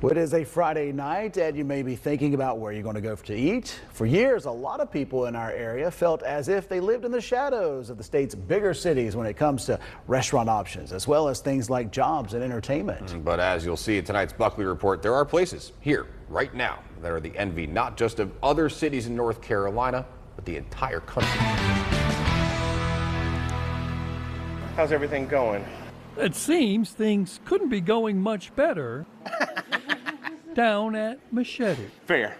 Well, it is a Friday night, and you may be thinking about where you're going to go to eat. For years, a lot of people in our area felt as if they lived in the shadows of the state's bigger cities when it comes to restaurant options, as well as things like jobs and entertainment. But as you'll see in tonight's Buckley Report, there are places here, right now, that are the envy not just of other cities in North Carolina, but the entire country. How's everything going? It seems things couldn't be going much better down at Machete. Fair.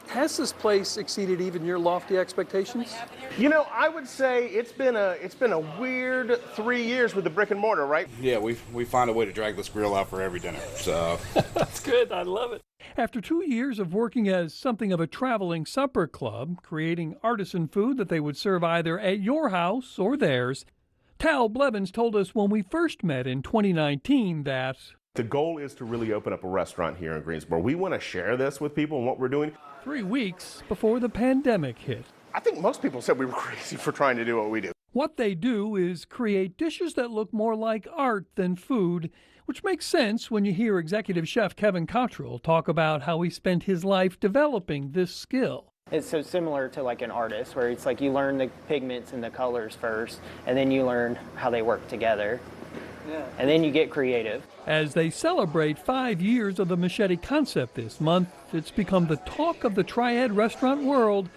Has this place exceeded even your lofty expectations? You know, I would say it's been a weird 3 years with the brick and mortar, right? Yeah, we find a way to drag this grill out for every dinner. So That's good. I love it. After 2 years of working as something of a traveling supper club, creating artisan food that they would serve either at your house or theirs, Tal Blevins told us when we first met in 2019 that The goal is to really open up a restaurant here in Greensboro. We want to share this with people and what we're doing. 3 weeks before the pandemic hit. I think most people said we were crazy for trying to do what we do. What they do is create dishes that look more like art than food, which makes sense when you hear executive chef Kevin Cottrell talk about how he spent his life developing this skill. It's so similar to like an artist where it's like you learn the pigments and the colors first, and then you learn how they work together. And then you get creative. As they celebrate 5 years of the Machete concept this month, it's become the talk of the Triad restaurant world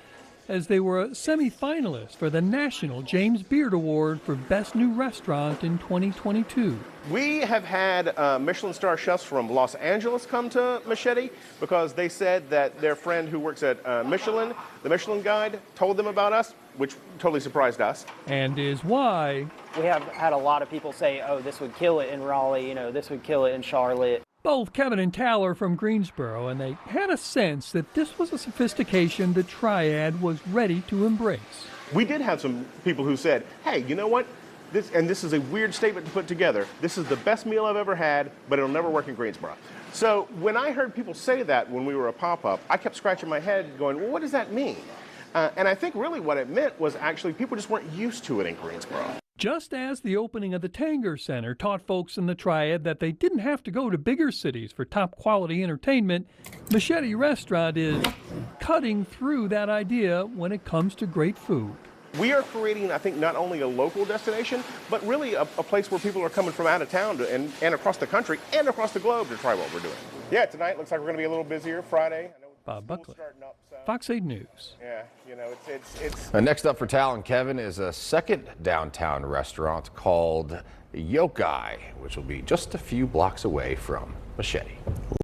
as they were a semi-finalist for the National James Beard Award for Best New Restaurant in 2022. We have had Michelin star chefs from Los Angeles come to Machete because they said that their friend who works at Michelin, the Michelin Guide, told them about us, which totally surprised us. And is why We have had a lot of people say, oh, this would kill it in Raleigh, you know, this would kill it in Charlotte. both Kevin and Tal are from Greensboro, and they had a sense that this was a sophistication the Triad was ready to embrace. We did have some people who said, hey, you know what? This is a weird statement to put together. This is the best meal I've ever had, but it'll never work in Greensboro. So when I heard people say that when we were a pop-up, I kept scratching my head going, well, what does that mean? And I think really what it meant was actually people just weren't used to it in Greensboro. Just as the opening of the Tanger Center taught folks in the Triad that they didn't have to go to bigger cities for top quality entertainment, Machete Restaurant is cutting through that idea when it comes to great food. We are creating, I think, not only a local destination, but really a place where people are coming from out of town and across the country and across the globe to try what we're doing. Yeah, tonight looks like we're going to be a little busier Friday. I know Bob Buckley, starting up, so. Fox 8 News. Yeah, you know, it's Next up for Tal and Kevin is a second downtown restaurant called Yokai, which will be just a few blocks away from Machete.